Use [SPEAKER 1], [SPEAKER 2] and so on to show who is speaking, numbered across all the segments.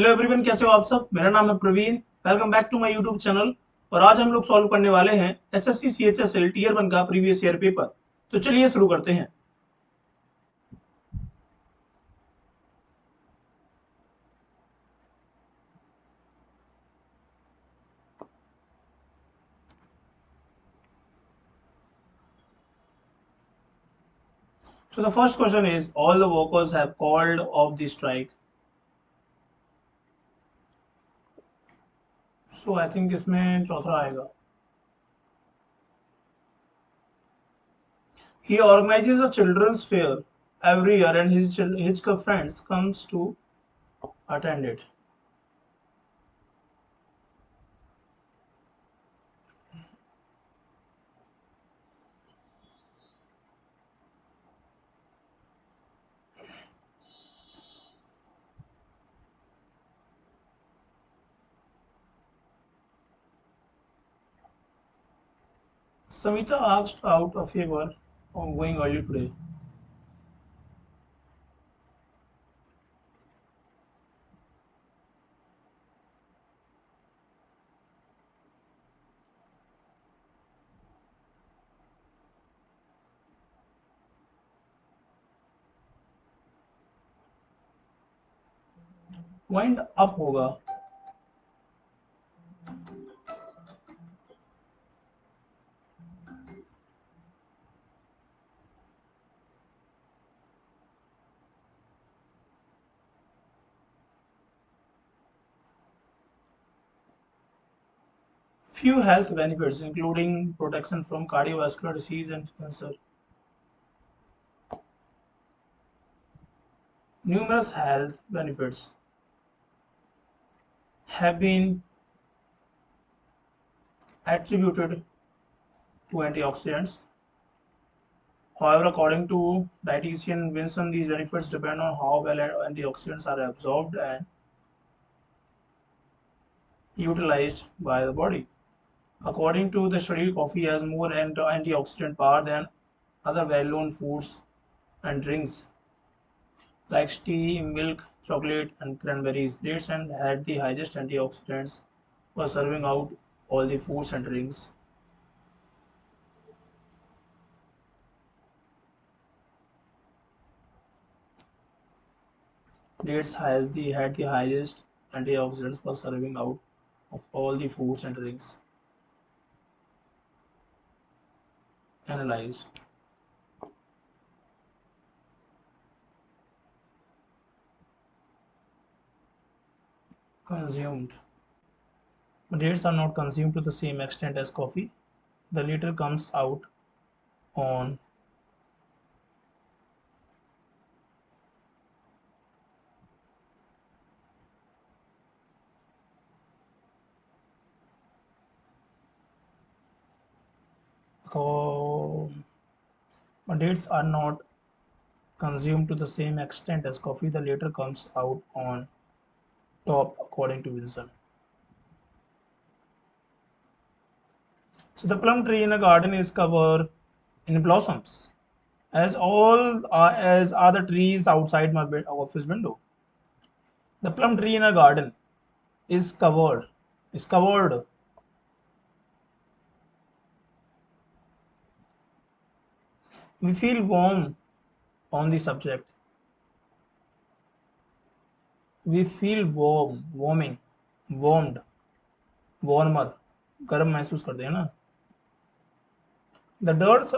[SPEAKER 1] Hello everyone, कैसे हो आप सब। मेरा नाम है Praveen. Welcome back to my YouTube channel. और आज हम लोग सॉल्व करने वाले हैं एसएससी सीएचएसएल टीयर 1 का प्रीवियस ईयर पेपर। तो चलिए शुरू करते हैं। So the first question is, all the workers have called off the strike. So I think इसमें चौथा आएगा। He organizes a children's fair every year and his friends comes to attend it. Samita asked out a favor of going early today. Wind up होगा। Few health benefits, including protection from cardiovascular disease and cancer. Numerous health benefits have been attributed to antioxidants. However, according to dietitian Vinson, these benefits depend on how well antioxidants are absorbed and utilized by the body. According to the study, coffee has more antioxidant power than other well-known foods and drinks like tea, milk, chocolate, and cranberries. Dates and had the highest antioxidants for serving out all the foods and drinks. Dates had the highest antioxidants for serving out of all the foods and drinks analyzed. Consumed. Dates are not consumed to the same extent as coffee. The latter comes out on dates are not consumed to the same extent as coffee. The latter comes out on top, according to Wilson. So the plum tree in a garden is covered in blossoms, as are the trees outside my office window. The plum tree in a garden is covered. Is covered. We feel warm on the subject. We feel warming, warmed, warmer. गर्म महसूस करते हैं ना. The dearth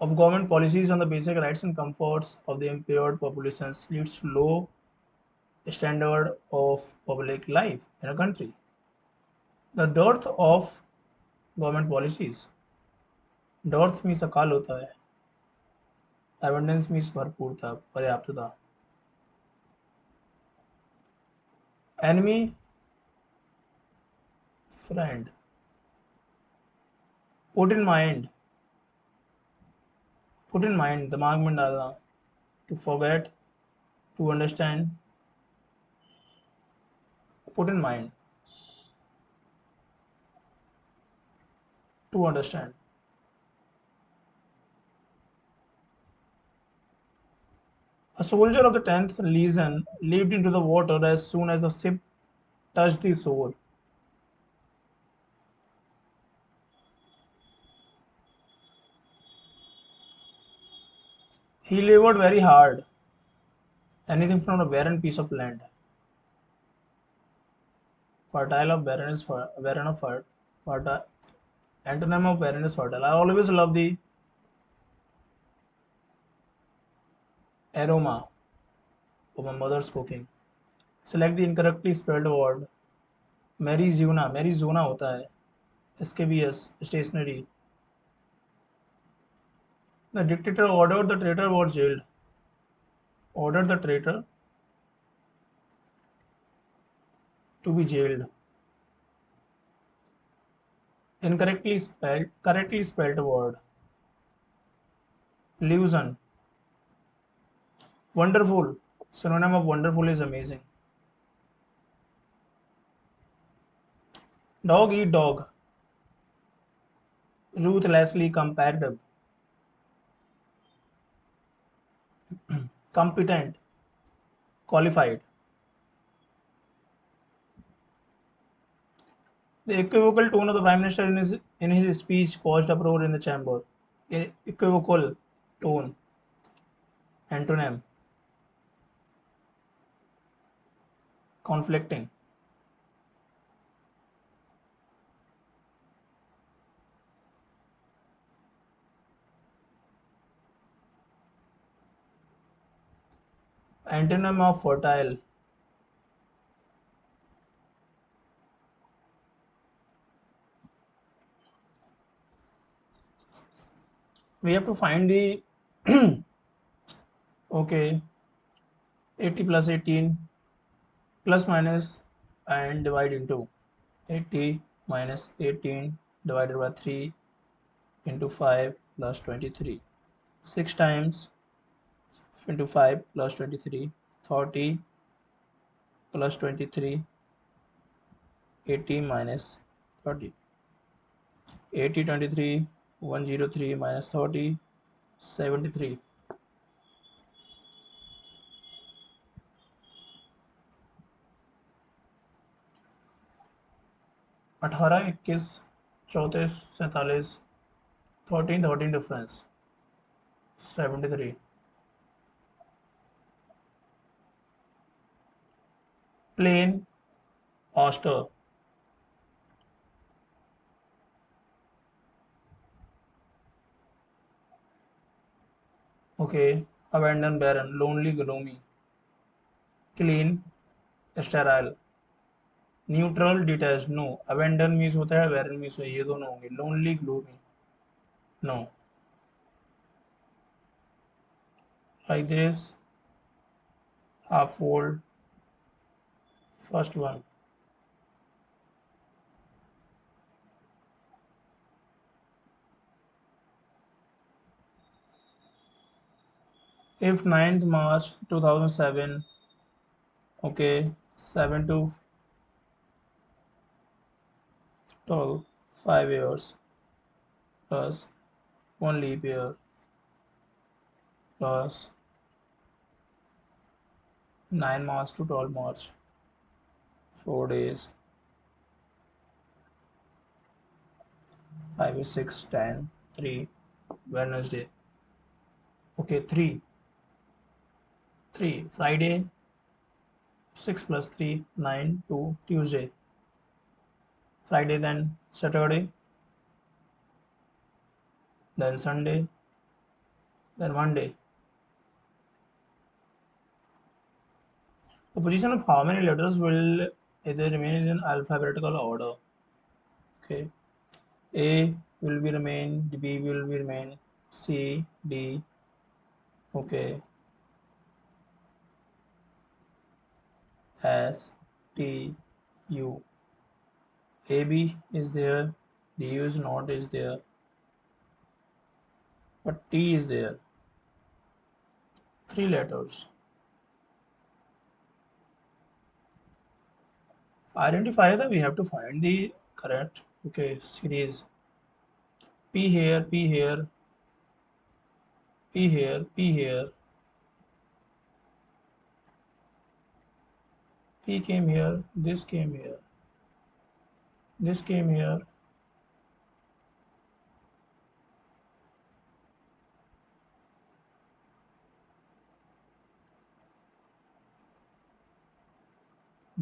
[SPEAKER 1] of government policies on the basic rights and comforts of the impaired populations leads to low standard of public life in a country. The dearth of government policies. Dearth means अकाल होता है. Abundance means भरपूरता, पर्याप्तता. Enemy, friend. Put in mind. Put in mind, दिमाग में डालना. To forget, to understand. Put in mind. To understand. A soldier of the 10th Legion leaped into the water as soon as the ship touched the shore. He labored very hard, anything from a barren piece of land. Fertile of barren is barren of fertile. Antonym of barren is fertile. I always love the aroma of my mother's cooking. Select the incorrectly spelled word. Marizuna. Marizuna होता है. SKBS. Stationary. The dictator ordered the traitor was jailed. Ordered the traitor to be jailed. Incorrectly spelled. Correctly spelled word. Illusion. Wonderful. Synonym of wonderful is amazing. Dog eat dog. Ruthlessly comparative. Competent. Qualified. The equivocal tone of the Prime Minister in his speech caused uproar in the chamber. Equivocal tone. Antonym. Conflicting. Antonym of fertile. We have to find the okay 80 plus 18 plus minus and divide into 80 minus 18 divided by 3 into 5 plus 23. 6 times into 5 plus 23, 30 plus 23, 80 minus 30. 80, 23, 103 minus 30, 73. 18, 21, 34, 47, 13 difference, 73. Plain, auster. Okay, abandoned, barren, lonely, gloomy. Clean, sterile. Neutral, detached. No. Abandon means होता है, barren means ये दोनों होंगे. Lonely, gloomy. No. Like this, half fold, first one. If 9th March 2007, okay, 7 to 12, 5 years plus 1 leap year plus 9 March to 12 March, 4 days, 5 is 6, 10, 3, Wednesday. Okay, 3, Friday, 6 plus 3, 9, 2, Tuesday. Friday, then Saturday, then Sunday, then Monday. The position of how many letters will either remain in alphabetical order? Okay, A will be remain, B will be remain, C, D. Okay, S, T, U. A, B is there, D is not is there, but T is there. 3 letters. Identify that we have to find the correct. Okay, series. P here, P here, P here, P here, He came here, this came here, this came here,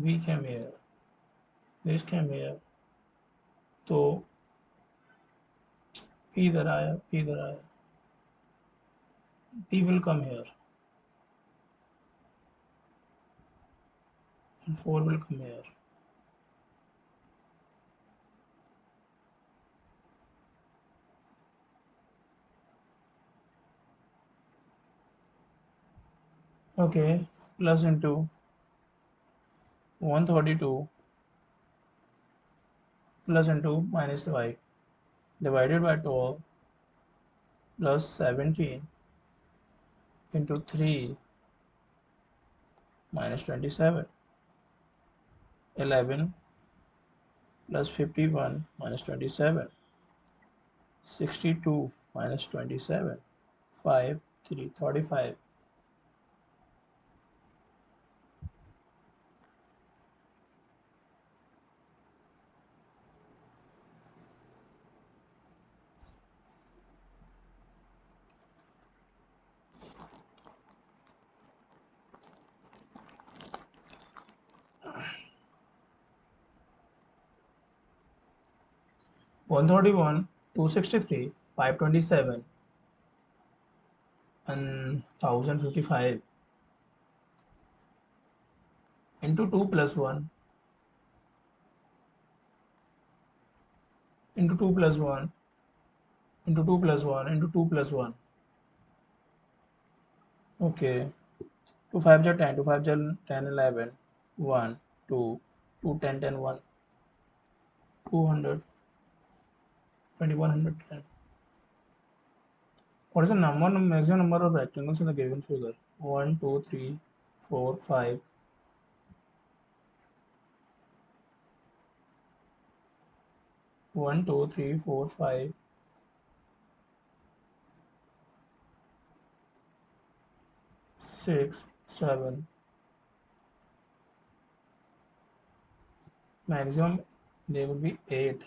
[SPEAKER 1] we came here, this came here. तो P इधर आया, P इधर आया, P will come here and 4 will come here. Okay, plus into 132 plus into minus 5 divided by 12 plus 17 into 3 minus 27, 11 plus 51 minus 27, 62 minus 27, 5, 3, 35. 131, 263, 527 and 1055 into 2 plus 1 into 2 plus 1 into 2 plus 1 into 2 plus 1. Okay. 2 5 ja 10, 2 5 ja 10, 11, 1, 2, 2, 10, 10, 1, 200, 2110. What is the maximum number of rectangles in the given figure? 1, 2, 3, 4, 5. 1, 2, 3, 4, 5. 6, 7. Maximum there will be 8.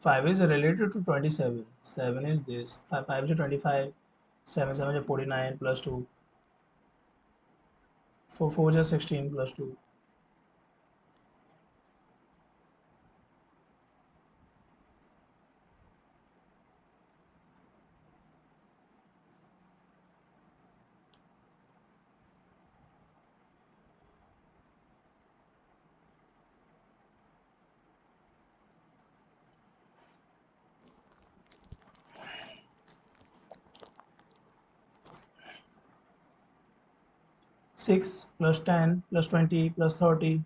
[SPEAKER 1] 5 is related to 27. 7 is this. 5 5 is 25. 7 7 is 49 plus 2. 4 4 is 16 plus 2. Six plus 10 plus 20 plus 30.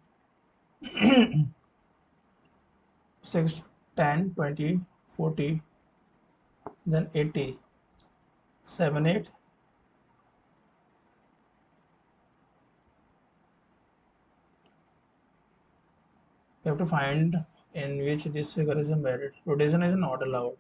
[SPEAKER 1] 6, 10, 20, 40, then 80. 7, 8. You have to find in which this figure is embedded. Rotation is not allowed.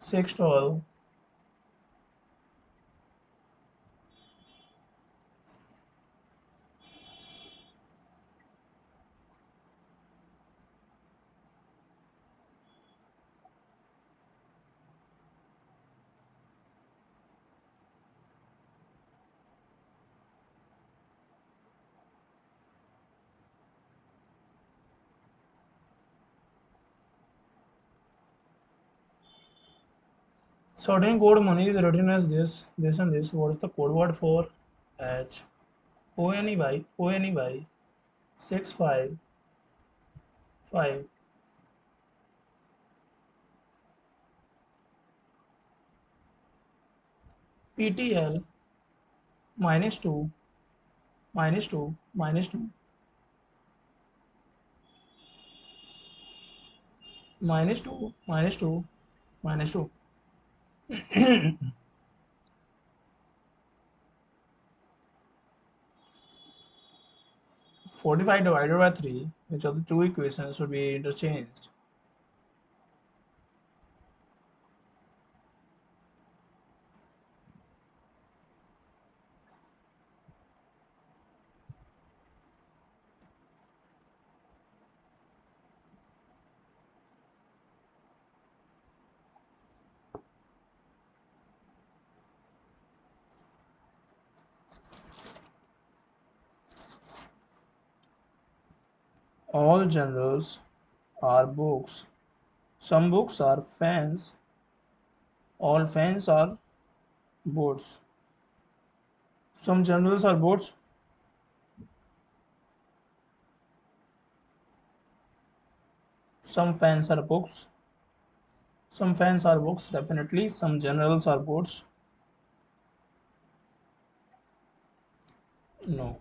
[SPEAKER 1] Six 12. Sorting code money is written as this and this. What is the code word for H? ONEY 655 PTL -2 minus 2, minus 2, minus 2, minus 2, minus 2. 45 divided by 3, which of the two equations should be interchanged? All generals are books. Some books are fans. All fans are boats. Some generals are boats. Some fans are books. Some fans are books, definitely. Some generals are boats. No.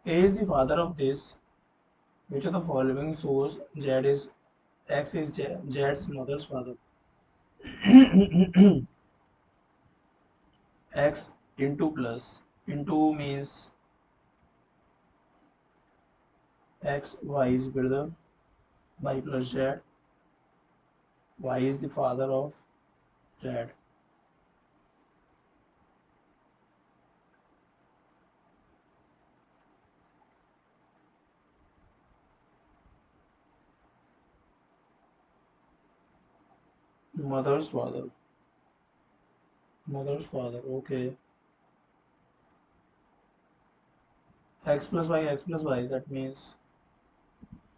[SPEAKER 1] A is the father of this. Which of the following shows Z is X is Z's mother's father? X into plus. Into means X, Y is brother. Y plus Z. Y is the father of Z. Mother's father. Mother's father. Okay. X plus Y. That means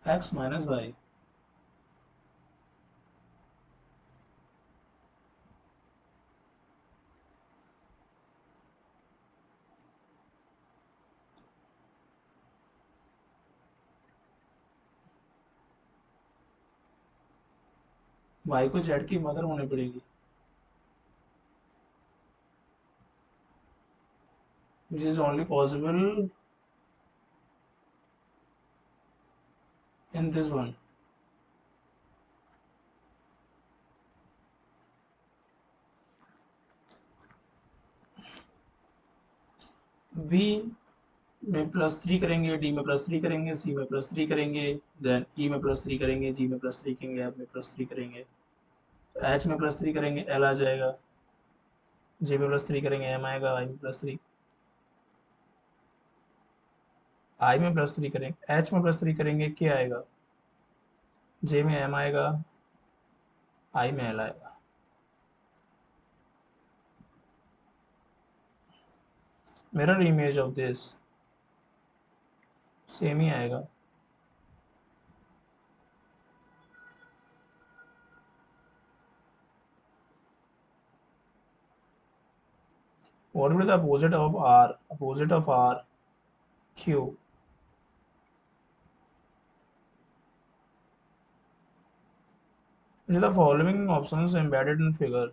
[SPEAKER 1] X minus Y. Y को Z की mother होनी पड़ेगी. Which is only possible in this one. V में plus 3 करेंगे, D में plus 3 करेंगे, सी में plus 3 करेंगे, देन ई में प्लस 3 करेंगे, जी में प्लस 3 करेंगे, एफ में प्लस 3 करेंगे, एच में प्लस 3 करेंगे, एल आ जाएगा, जे में प्लस 3 करेंगे, एम आएगा, आई में प्लस 3, आई में प्लस 3 करेंगे, एच में प्लस 3 करेंगे, के आएगा, जे में एम आएगा, आई में एल आएगा. Mirror image of this same ही आएगा. What will be the opposite of R? Opposite of R, Q. Which of the following options embedded in figure?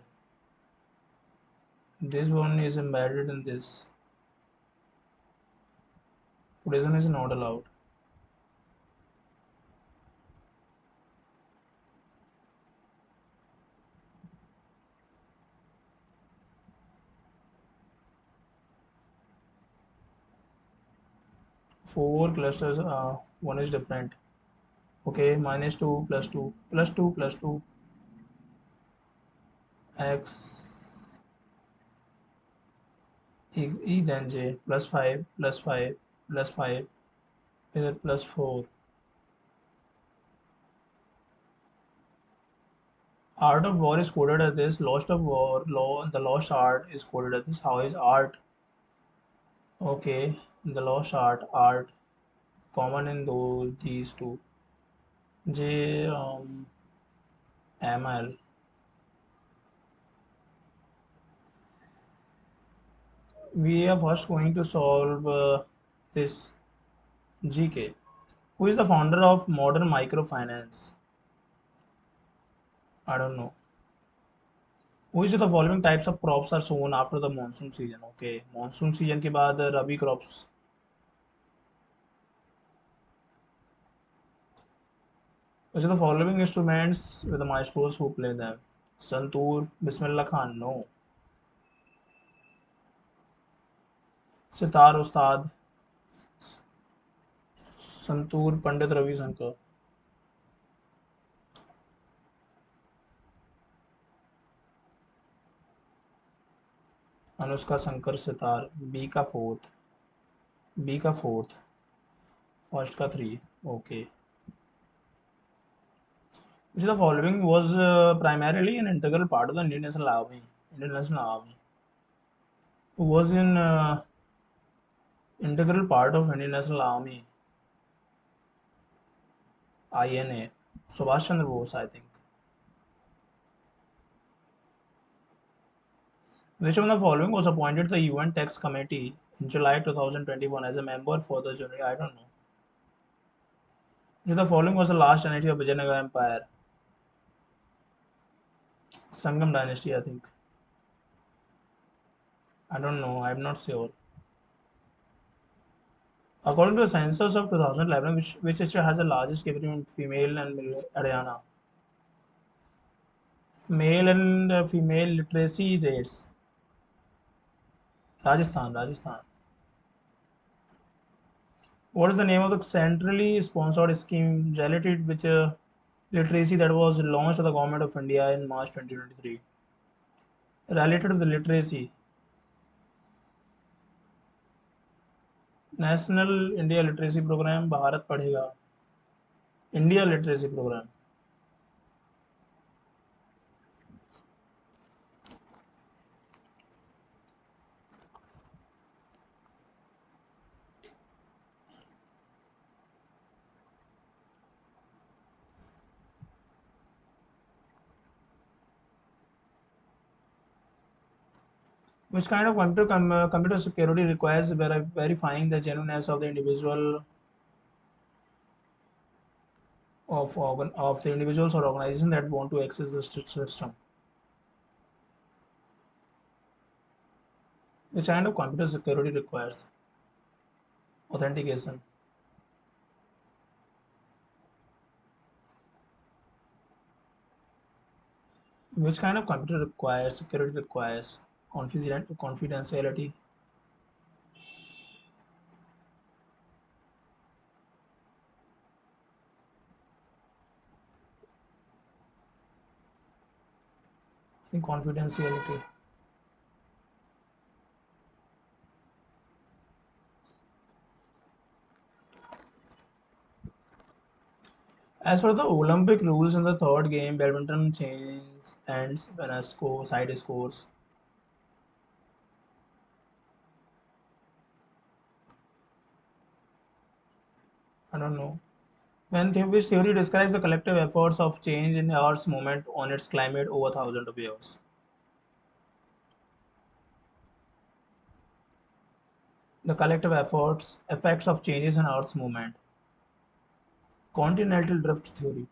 [SPEAKER 1] This one is embedded in this. Reason is not allowed. Four clusters, one is different. Okay, minus 2 plus 2 plus 2 plus 2 x e then j plus 5 plus 5 plus 5 is it plus 4. Art of war is coded as this. Lost of war, the lost art is coded as this. How is art? Okay, the lost art common in these two. J ML. We are first going to solve this GK. Who is the founder of modern microfinance? I don't know. Which of the following types of crops are sown after the monsoon season? Okay, monsoon season के बाद रबी crops. Which of the following instruments with the maestros who play them? Santoor, Bismillah Khan, no. Sitar Ustad, santoor Pandit Ravishankar. Anushka Shankar sitar. B का fourth. First का three. Okay. Which of the following was primarily an integral part of the Indian National Army? Indian National Army. Who was in integral part of Indian National Army? INA. Subhash Chandra Bose, I think. Which one of the following was appointed to the UN Tax Committee in July 2021 as a member for the jury? I don't know. Which of the following was the last dynasty of Vijayanagar Empire? Sangam dynasty, I think. I don't know. I'm not sure. According to the census of 2011, which state has the largest gap between female and Haryana? Male and female literacy rates. Rajasthan, Rajasthan. What is the name of the centrally sponsored scheme related with literacy that was launched by the government of India in March 2023? Related to the literacy. National India Literacy Program, Bharat पढ़ेगा. India Literacy Program. Which kind of computer security requires verifying the genuineness of the individual of the individuals or organization that want to access the system? Which kind of computer security requires authentication? Which kind of computer requires security requires confidentiality? I think confidentiality. As per the Olympic rules in the third game, badminton change ends when a side scores. I don't know. Which theory describes the collective efforts of change in Earth's movement on its climate over thousands of years? The collective effects of changes in Earth's movement. Continental drift theory.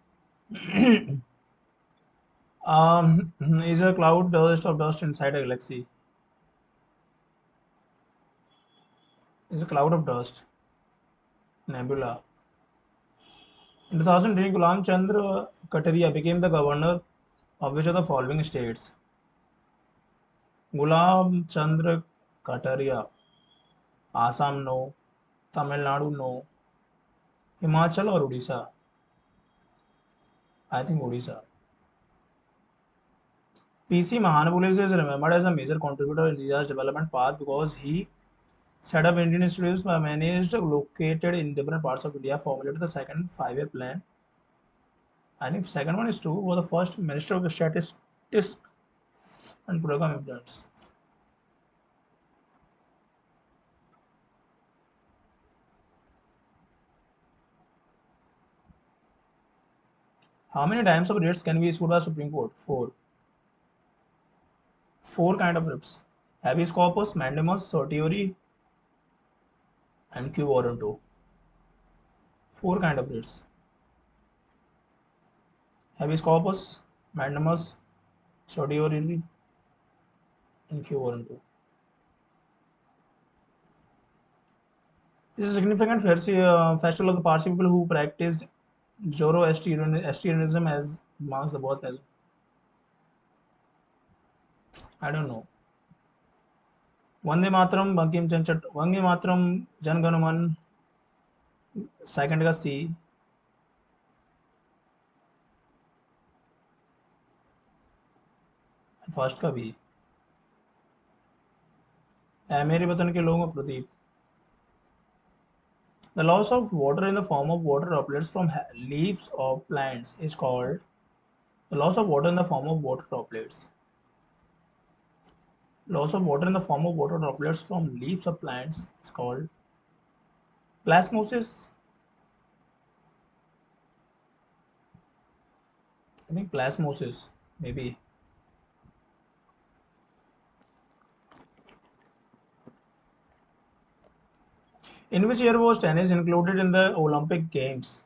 [SPEAKER 1] Is a cloud burst of dust inside a galaxy? Is a cloud of dust. Nebula. In 2003, Gulam Chandra Kataria became the governor of which of the following states? Gulam Chandra Kataria. Assam no. Tamil Nadu no. Himachal or Odisha? I think Odisha. PC Mahanubulis is remembered as a major contributor in India's development path because he set up Indian institutes managed located in different parts of India, formulated the second five-year plan. I think second one is true. Was the first Minister of Statistics and Program Implements. How many times of writs can be issued by Supreme Court? Four. Four kind of writs. Habeas corpus, mandamus, certiorari, and quo warranto. Four kind of writs. Habeas corpus, Magnanimous, Saudi Arabia, and Q1 2. This is a significant festival of the Parsi people who practiced Zoroastrianism as marks the birth. I don't know. Vande Mataram, Bankim Chanchat, Vande Mataram, Janganuman, second का C, first का B. मेरे वतन के लोगों में Pradeep. The loss of water in the form of water droplets from leaves of plants is called the loss of water in the form of water droplets. Loss of water in the form of water droplets from leaves of plants is called plasmosis. I think plasmosis, maybe. In which year was tennis included in the Olympic Games?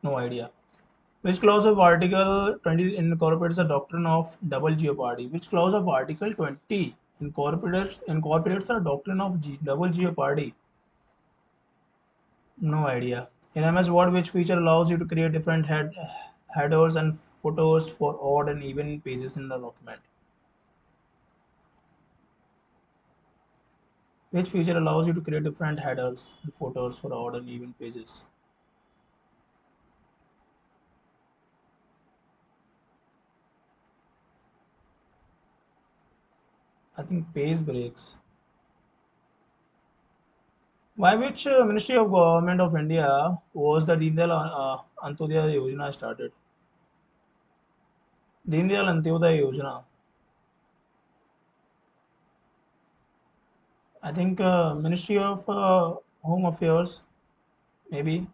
[SPEAKER 1] No idea. Which clause of Article 20 incorporates the doctrine of double jeopardy? Which clause of Article 20 incorporates the doctrine of double jeopardy? No idea. In MS Word, which feature allows you to create different headers and footers for odd and even pages in the document? Which feature allows you to create different headers and footers for odd and even pages? I think page breaks. By which Ministry of Government of India was the Deen Dayal Antyodaya Yojana started? Deen Dayal Antyodaya Yojana. I think Ministry of Home Affairs, maybe.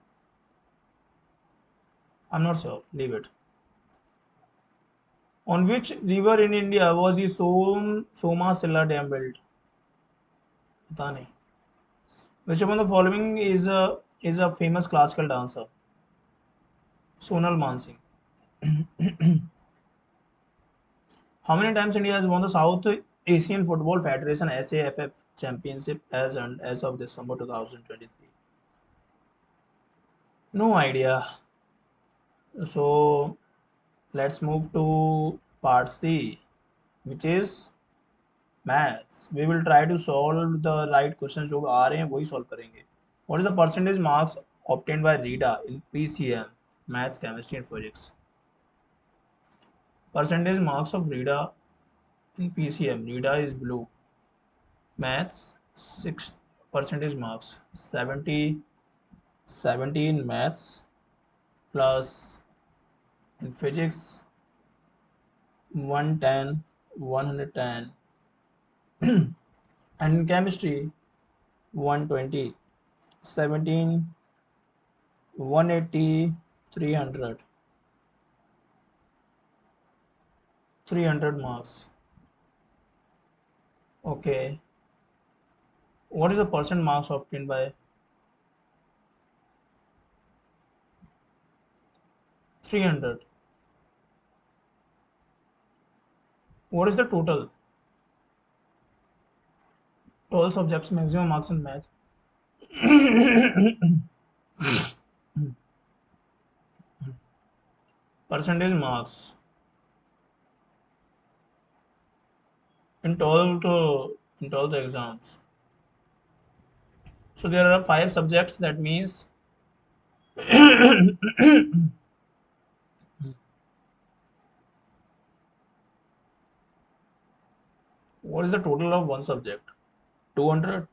[SPEAKER 1] I'm not sure. Leave it. On which river in India was the Soma Silla Dam built? पता नहीं. Which among the following is a famous classical dancer? Sonal Mansingh. How many times India has won the South Asian Football Federation SAFF Championship as of December 2023? No idea. So let's move to part C, which is maths. We will try to solve the right questions जो आ रहे हैं वही solve करेंगे. What is the percentage marks obtained by Rita in PCM, Maths, Chemistry and Physics? Percentage marks of Rita in PCM. Rita is blue. Maths 6 percentage marks. 70 in maths plus in physics 110, 110 and in chemistry 120, 17, 180, 300. 300 marks. Okay. What is the percent marks obtained by 300? What is the total? 12 subjects, maximum marks in math. Percentage marks in 12 exams. So there are 5 subjects. That means what is the total of one subject? 200.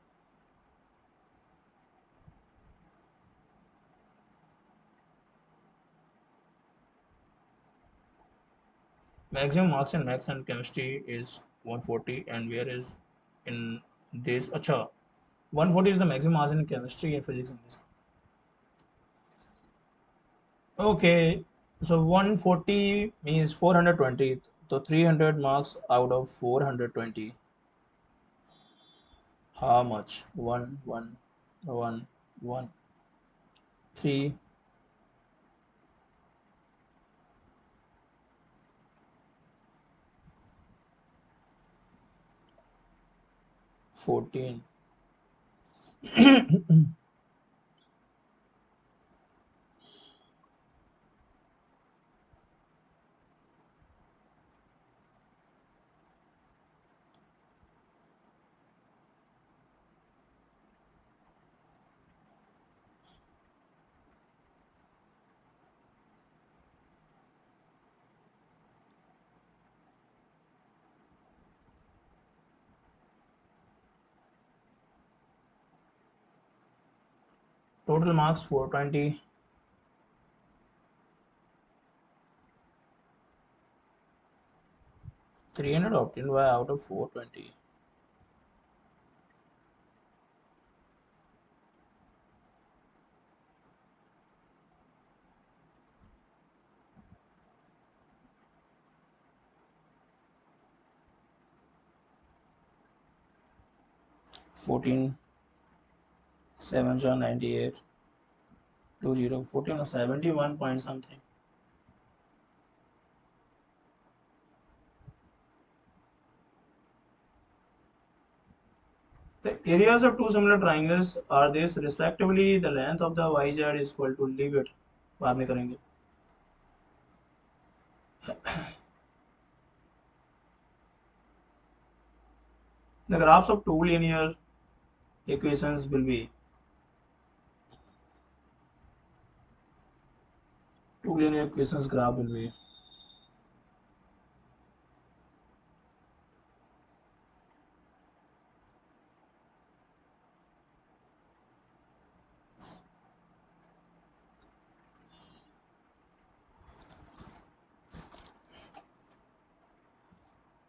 [SPEAKER 1] Maximum marks in maths and chemistry is 140, and where is in this? Acha, 140 is the maximum marks in chemistry and physics in this. Okay, so 140 means 420. So 300 marks out of 420. How much? 1, 1, 1, 1, 3. 14. Total marks 420. 300 obtained by out of 420. 14 sevens are 98. 20 14 or 71 point something. The areas of two similar triangles are this respectively. The length of the yz is equal to, leave it बाद में करेंगे. The graphs of two linear equations will be graph will be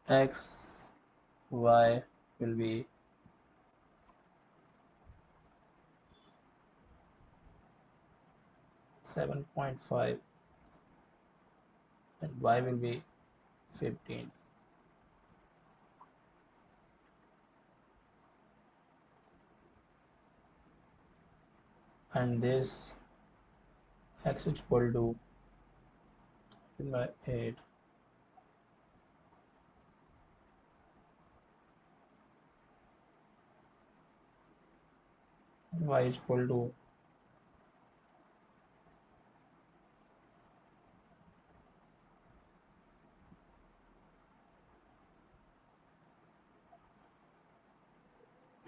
[SPEAKER 1] x y will be 7.5 and y will be 15. And this x is equal to 8, y is equal to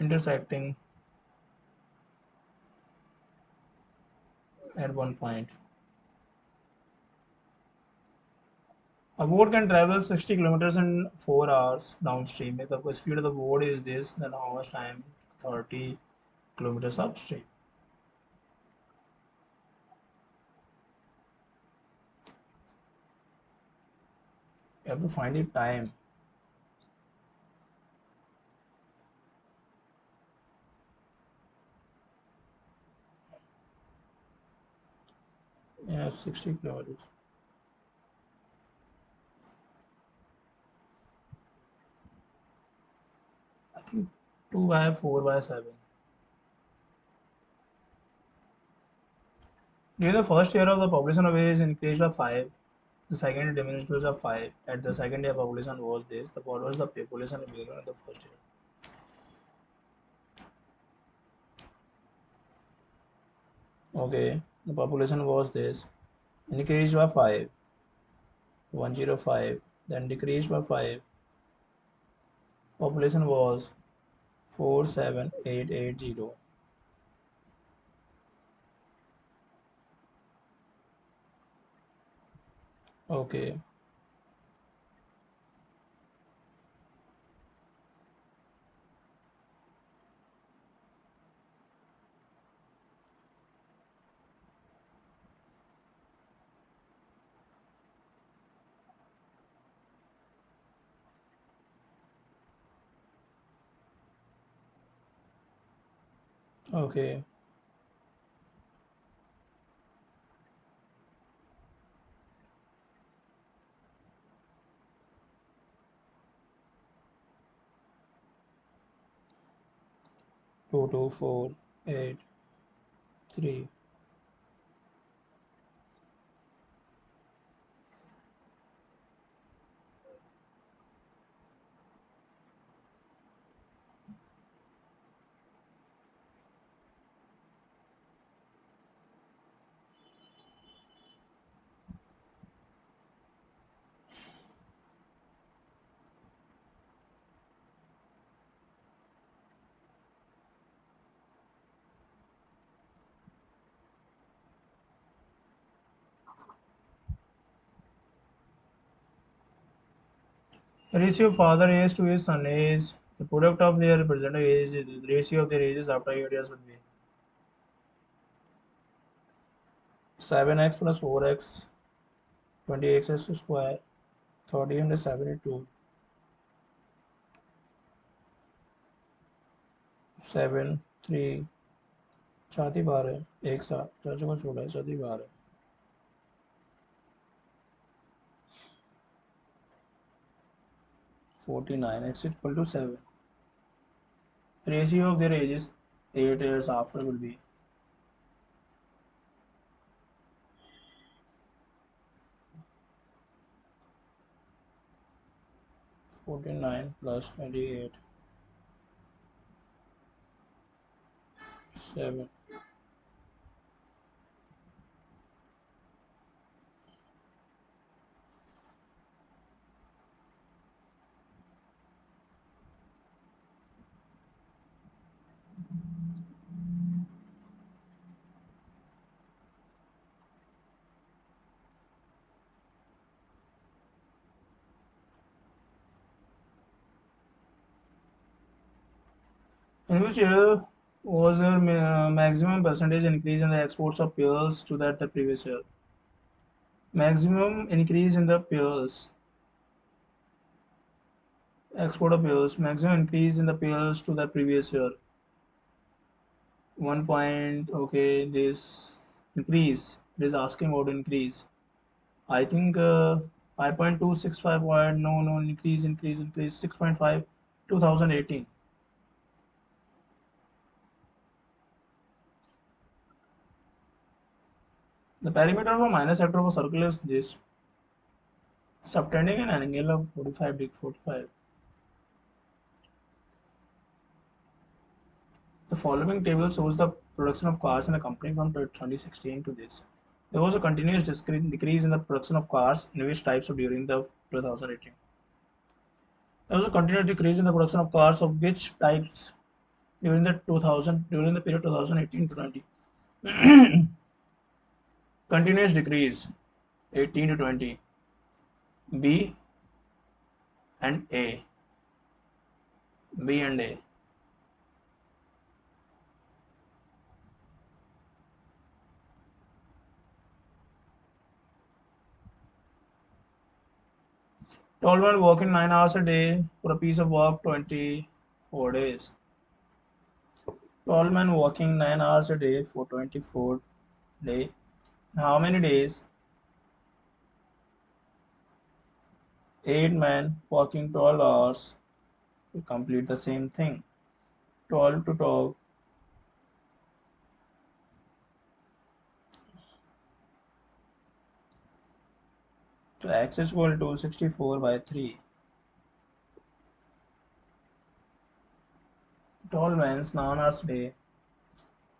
[SPEAKER 1] intersecting at one point. A boat can travel 60 kilometers in 4 hours downstream. If the speed of the boat is this, then how much time? 30 kilometers upstream. You have to find the time. Yeah, 60 kilometers. I think 2 by 4 by 7. During the first year of the population of age increased by 5. The second year diminished by 5. At the second year population was this. The what was the population of beginning of the first year? Okay, the population was this. Increased by 5. 105. Then decreased by 5. Population was 47880. Okay. Okay. Two two four eight three. The ratio of father age to his son age, the product of their representative age, the ratio of their ages after 8 years would be 7x plus 4x, 20x square, 372, 7, 3, छाती बार है एक साथ चाचा को छोड़ा है छाती बार है 49 x equal to 7. Ratio of their ages 8 years after will be 49 plus 28, 7. In which year was there maximum percentage increase in the exports of pearls to that the previous year? Maximum increase in the pearls, export of pearls, maximum increase in the pearls to the previous year. 1 point, okay, this increase, it is asking about increase. I think 5.265 point, no, increase, 6.5, 2018. The perimeter of a minor sector of a circle is this, subtending an angle of 45 degree 45. The following table shows the production of cars in a company from 2016 to this. There was a continuous decrease in the production of cars in which types of during the 2018. There was a continuous decrease in the production of cars of which types during the period 2018 to 20. Continuous decrease 18 to 20. B and A. B and A. 12 men working 9 hours a day for a piece of work 24 days. 12 men working 9 hours a day for 24 days. How many days? 8 men working 12 hours will complete the same thing. 12 to 12. So x is equal to 64 by 3. 12 men 9 hours a day.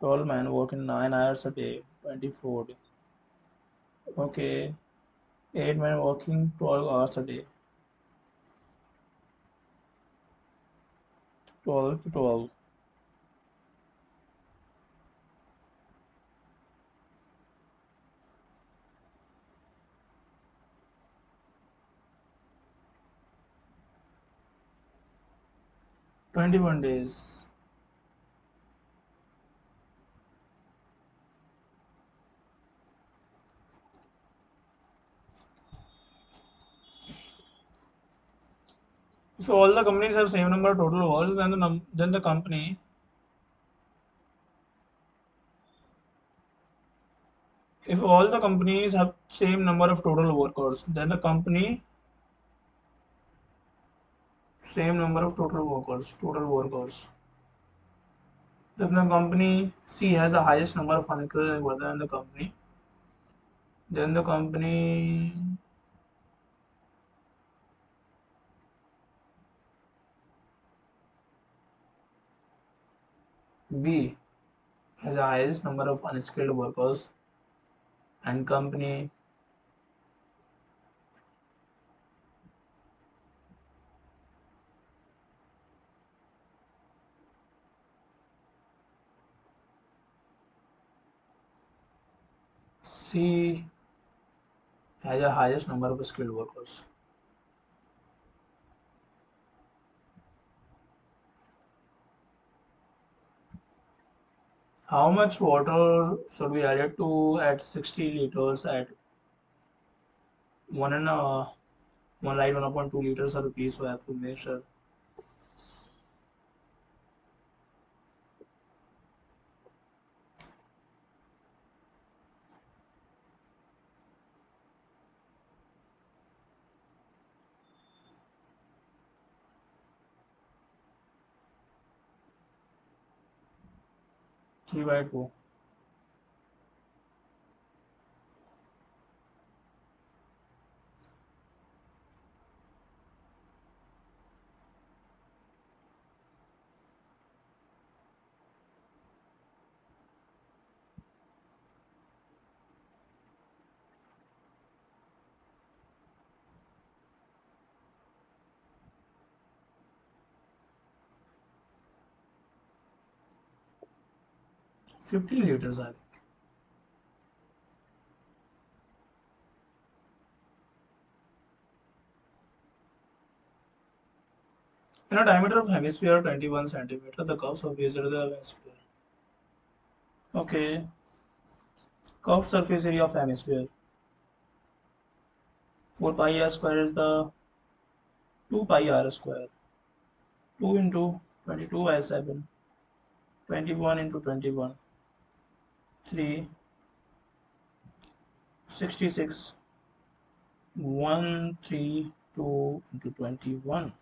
[SPEAKER 1] 12 men working 9 hours a day. 24 days. Okay. 8 men working 12 hours a day. 12 to 12. 21 days. If all the companies have same number of total workers, then the company if all the companies have same number of total workers, then the company same number of total workers. Then the company C has the highest number of unequal workers than the company. Then the company B has the highest number of unskilled workers, and company C has the highest number of skilled workers. How much water should be added to at 60 liters at 1 and 1.2 liters of the piece? So I have to make sure. 3/2. 50 liters, I think. In a diameter of hemisphere 21 centimeter, the curve surface area of the hemisphere. Okay, curved surface area of hemisphere. 4 pi r square is the 2 pi r square. 2 into 22 by 7. 21 into 21. 3. 66. 132 into 21.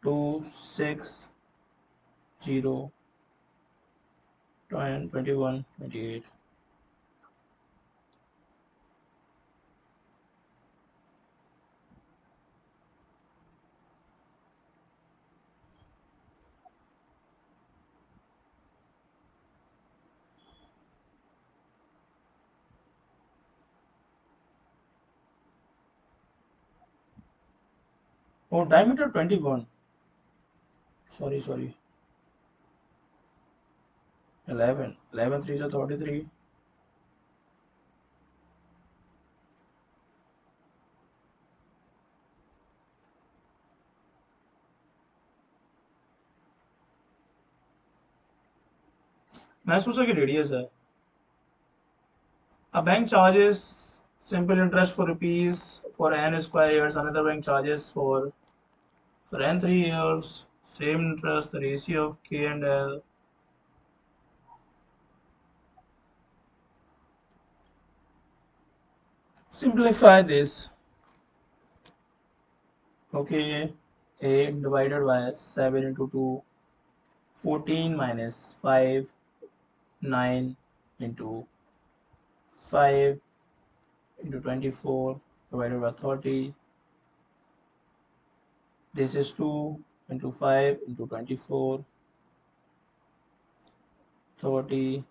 [SPEAKER 1] 260 21 28. Oh, diameter 21. Sorry. 11. 11 3 is 33. महसूस है कि radius है. A bank charges simple interest for rupees for n square years. Another bank charges for n 3 years. Same interest. The ratio of K and L. Simplify this. Okay, 8 divided by 7 into 2. 14 minus 5. 9 into 5 into 24 divided by 30. This is 2 into 5 into 24. 30.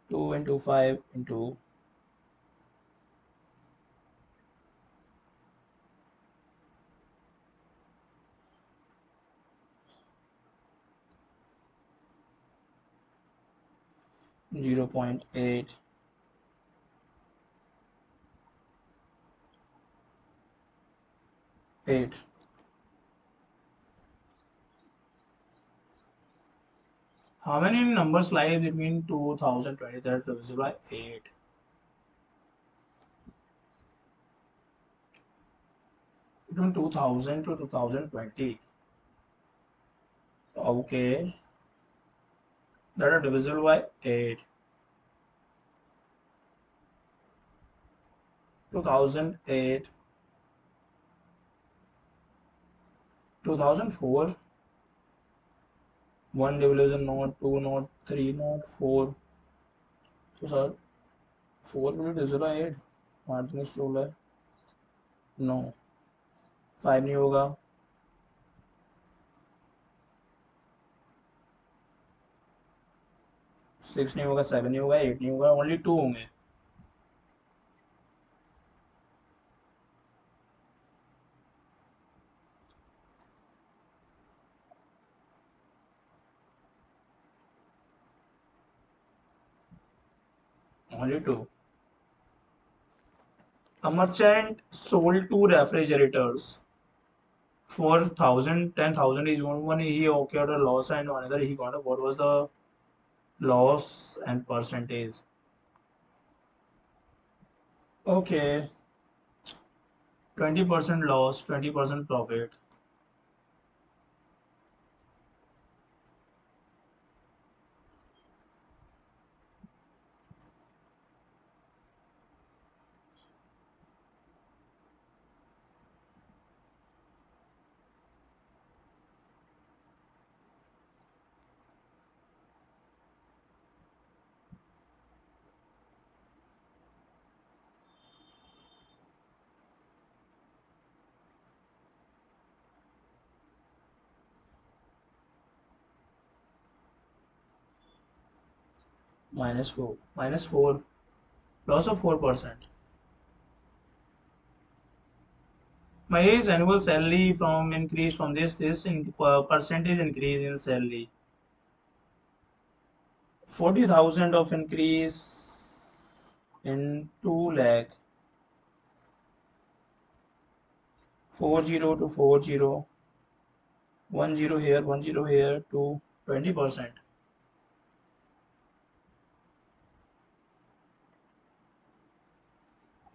[SPEAKER 1] 2 into 5 into 0.8. 8. How many numbers lie between 2020 that divisible by 8? Between 2000 to 2020. Okay, that are divisible by 8. 2008. 2004. 1 division not, 2 not, 3 not, 4. तो sir 4 भी divisible by 8. 8 में 16. No. 5 नहीं होगा. 6 नहीं होगा. 7 नहीं होगा. 8 नहीं होगा. Only 2 होंगे. Only 2. A merchant sold 2 refrigerators For 10,000 is one he occurred a loss and another he got a, what was the loss and percentage? Okay, 20% loss, 20% profit. Minus 4, loss of 4%. My is annual salary from increase from this in percentage increase in salary. 40,000 of increase in 2 lakh. 40 to 40, 10 here, 10 here to 20%.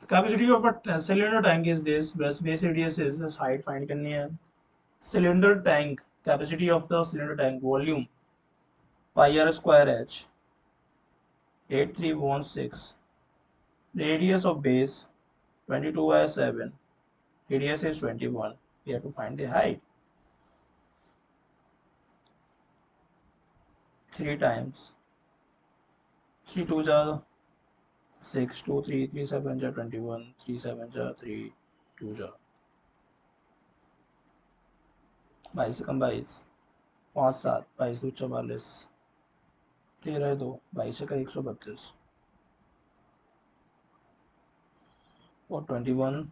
[SPEAKER 1] The capacity of a cylinder tank is this. Base radius is this height find करनी है. Cylinder tank capacity of the cylinder tank volume pi r square h 8316. Radius of base 22 by 7. Radius is 21. We have to find the height. 3 times 3 2s are 6, 2 3 3 7 are 21, 3 7 are 3 2s are 22 से कम 22, 5 7 22 44, 13 2 22 का 132 और 21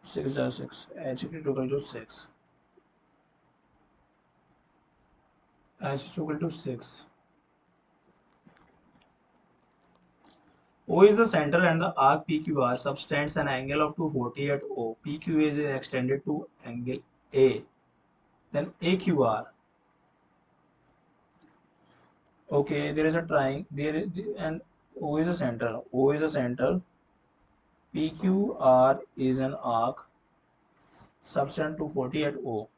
[SPEAKER 1] 6 are 6 h equal to 6, h equal to 6. O is the center and the arc PQR subtends an angle of 240 at O. PQ is extended to angle A. Then AQR. Okay, there is a triangle. And O is a center. O is a center. PQR is an arc subtend 240 at O.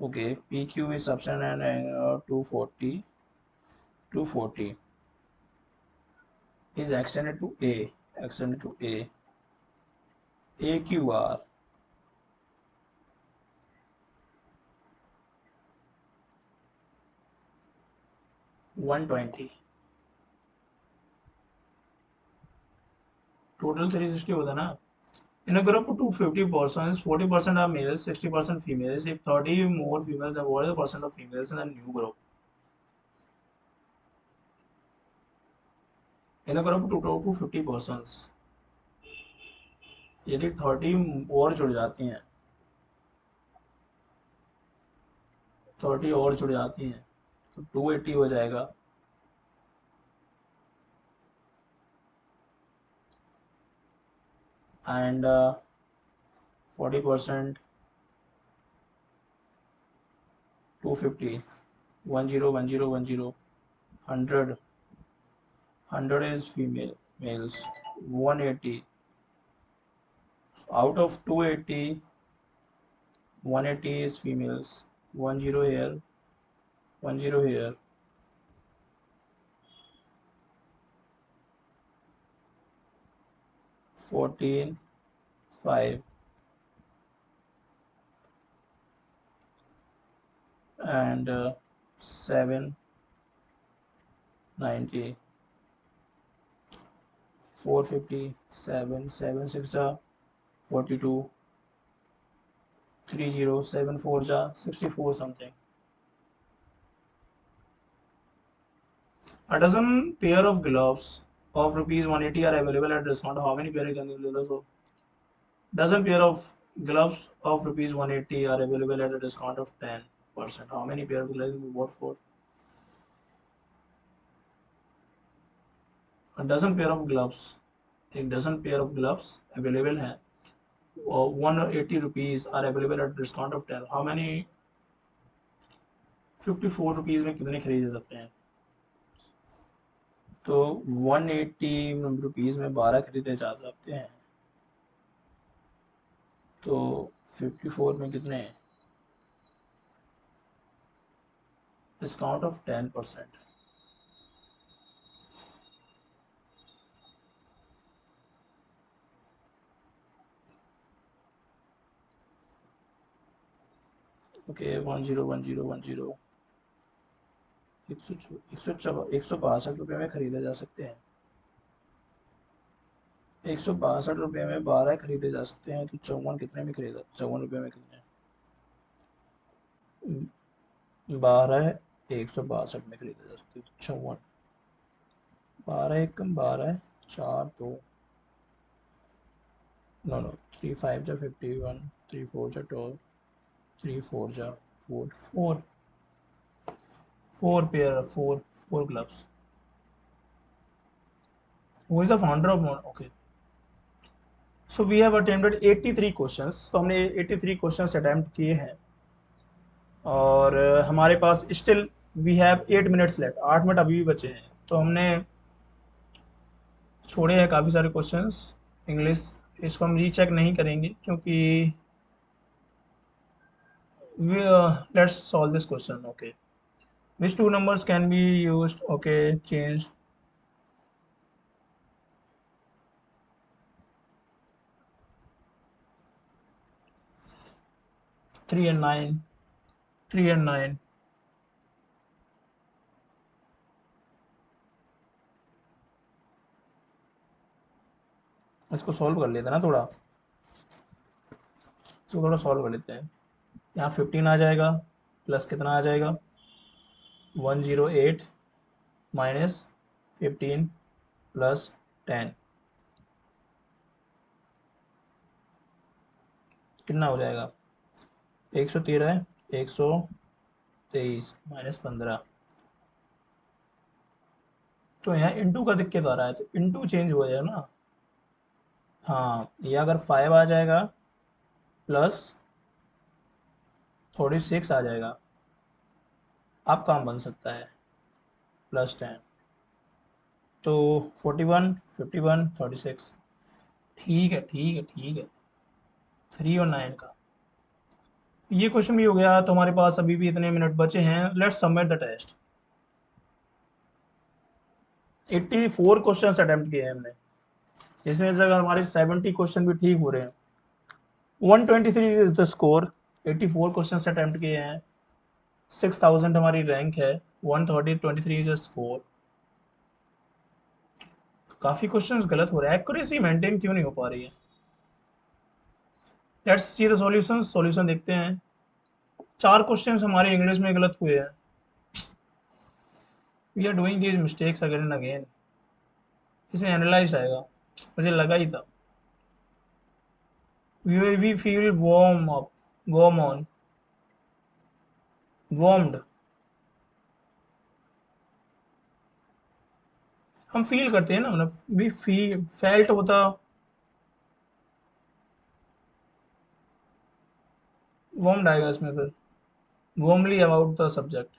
[SPEAKER 1] Okay, PQ is subtend and angle 240. 240 is extended to A. Extended to A. AQR 120. Total 360 होता ना. In a group of 250 persons, 40% are males, 60% females. If 30 more females, then what is the percent of females in the new group? In a group of 250 persons, यदि 30 और जुड़ जाती हैं, 30 और जुड़ जाती हैं तो 280 हो जाएगा. And 40% 250 10 100 100 is female males 180 out of 280 180 is females 10 here 10 here 14 5 and 7 90 450 7 7 6 42 30 7 4 64 something. A dozen pair of gloves of rupees 180 are available at discount. How many pair can you do? So dozen pair of gloves of rupees 180 are available at a discount of 10%. How many pair of gloves will be bought for? A dozen pair of gloves एक dozen pair of gloves available हैं, 180 rupees are available at discount of 10, how many 54 rupees में कितने खरीदे सकते हैं? तो 180 rupees में 12 खरीदे जा सकते हैं, तो 54 में कितने, डिस्काउंट ऑफ 10%, ओके 101010 162 में खरीदे जा सकते हैं, 162 में 12 खरीदे जा सकते हैं, तो 54 कितने में खरीदा, 54 में कितने, 12 162 में खरीदे जा सकते हैं, तो 54, 12 एकम 12, 4 2, नो 3 5 जा 51, 3 4 जा 12, 3 4 जा 4 4 4 pair 4 gloves. Who is the founder of okay. So we have attempted 83 questions. तो हमने 83 questions attempt किए हैं और हमारे पास still we have 8 minutes left, 8 minute अभी भी बचे हैं, तो हमने छोड़े हैं काफ़ी सारे क्वेश्चंस इंग्लिश, इसको हम रीचेक नहीं करेंगे क्योंकि let's solve this question. Okay, which two numbers can be used, okay, change 3 and 9, 3 and 9. इसको सॉल्व कर लेते हैं ना थोड़ा, इसको थोड़ा सॉल्व कर लेते हैं. यहाँ 15 आ जाएगा, प्लस कितना आ जाएगा, 108 माइनस 15 प्लस 10, कितना हो जाएगा, 113 है, 123 माइनस 15, तो यहाँ इंटू का दिक्कत आ रहा है, तो इंटू चेंज हो जाएगा ना. हाँ, ये अगर 5 आ जाएगा प्लस 36 आ जाएगा, अब काम बन सकता है, प्लस 10, तो 41 51 36, ठीक है ठीक है ठीक है, 3 और 9 का ये क्वेश्चन भी हो गया. तो हमारे पास अभी भी इतने मिनट बचे हैं, let's submit the test. 84 question attempt किए हैं हमने, इसमें से अगर हमारे 70 क्वेश्चन भी ठीक हो रहे हैं, 123 is the score. 84 question attempt किए हैं, 6000 हमारी रैंक है, 130 23 इज द स्कोर. काफी क्वेश्चंस गलत हो रहे हैं, एक्यूरेसी मेंटेन क्यों नहीं हो पा रही है. Let's see the solution, solution देखते हैं. 4 क्वेश्चंस हमारे इंग्लिश में गलत हुए हैं. We are doing these mistakes again and again. इसमें एनालाइज आएगा, मुझे लगा ही था. We feel warm up, warm on, warmed, हम फील करते हैं ना, मतलब वी फील फेल्ट होता, वार्म्ड आएगा इसमें फिर, warmly about the subject.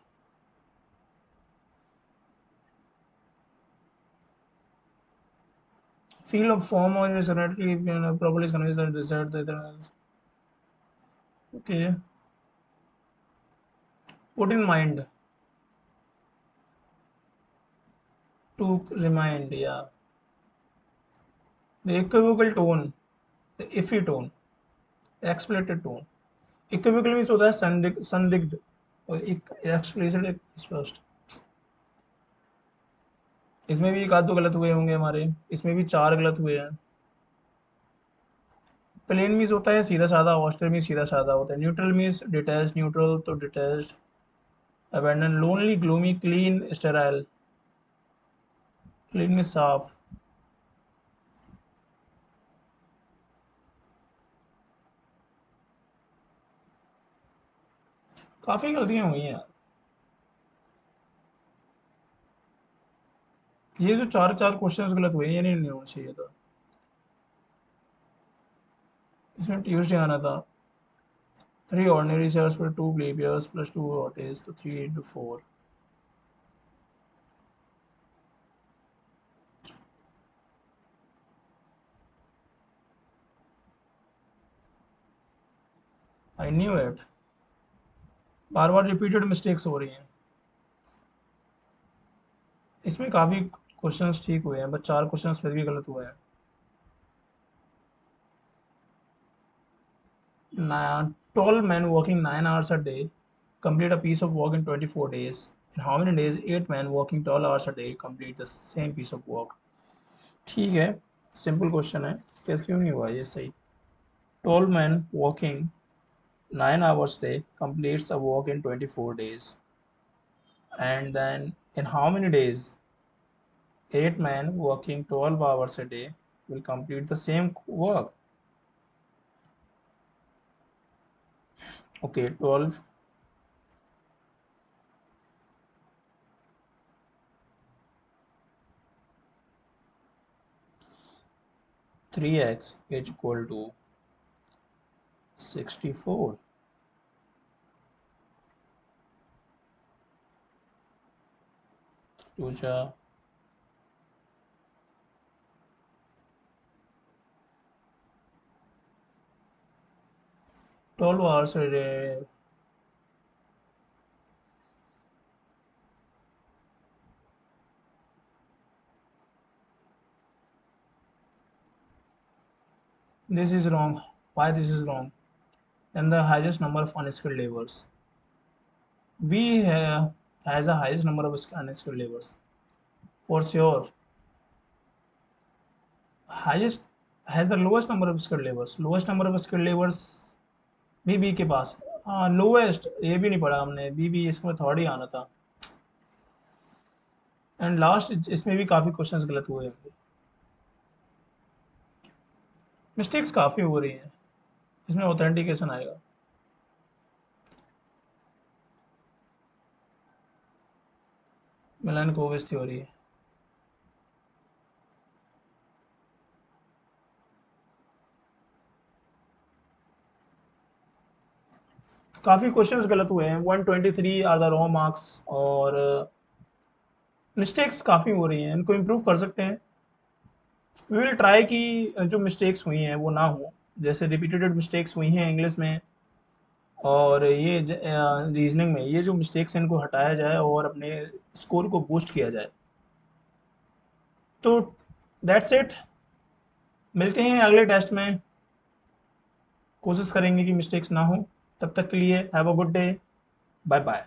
[SPEAKER 1] Feel of form और is correctly properly is convinced that decide that, okay, put in mind, to remind, या the equivocal tone, the iffy tone, एक्सप्लेटेड tone. Equivocal means होता है संदिग्ध, और explicit स्पष्ट. इसमें भी एक आध दो गलत हुए होंगे हमारे, इसमें भी 4 गलत हुए हैं. प्लेन मीन्स होता है सीधा साधा, ऑस्टर मीन्स सीधा साधा होता है. न्यूट्रल मीन्स डिटैच, न्यूट्रल तो detach. Abandon, lonely, gloomy, clean, sterile. Clean means साफ. काफी गलतियां हुई हैं. ये जो चार चार क्वेश्चंस गलत हुए, ये नहीं होना चाहिए था. इसमें ट्यूसडे आना था। 3 ordinary years पर 2 leap years plus 2 hot days, तो 3 into 4। I knew it. Bar bar repeated mistakes हो रही हैं इसमें। काफ़ी क्वेश्चंस ठीक हुए हैं, बस 4 क्वेश्चंस फिर भी गलत हुए हैं। 12 men working 9 hours a day complete a piece of work in 24 days. In how many days 8 men working 12 hours a day complete the same piece of work? ठीक है, सिंपल क्वेश्चन है, कैसे क्यों नहीं हुआ ये सही। 12 men working 9 hours a day completes a work in 24 days, and then in how many days 8 men working 12 hours a day will complete the same work? Okay, 12, 3x is equal to 64। दूसरा 12 hours a day। This is wrong. Why this is wrong? Then the highest number of unskilled laborers. We has the highest number of unskilled laborers for sure. Highest has the lowest number of skilled laborers. Lowest number of skilled laborers भी B के पास। हाँ, lowest ये भी नहीं पढ़ा हमने, B इसमें third ही आना था। एंड लास्ट इसमें भी काफ़ी क्वेश्चंस गलत हुए होंगे, मिस्टेक्स काफ़ी हो रही हैं इसमें। ऑथेंटिकेशन आएगा। मिलानकोविच थ्योरी है। काफ़ी क्वेश्चंस गलत हुए हैं, 123 आर द रॉन्ग मार्क्स, और मिस्टेक्स काफ़ी हो रही हैं, इनको इम्प्रूव कर सकते हैं। वी विल ट्राई कि जो मिस्टेक्स हुई हैं वो ना हो, जैसे रिपीटेड मिस्टेक्स हुई हैं इंग्लिश में और ये रीजनिंग में, ये जो मिस्टेक्स हैं इनको हटाया जाए और अपने स्कोर को बूस्ट किया जाए। तो दैट्स इट, मिलते हैं अगले टेस्ट में। कोशिश करेंगे कि मिस्टेक्स ना हो। तब तक के लिए have a good day, bye bye.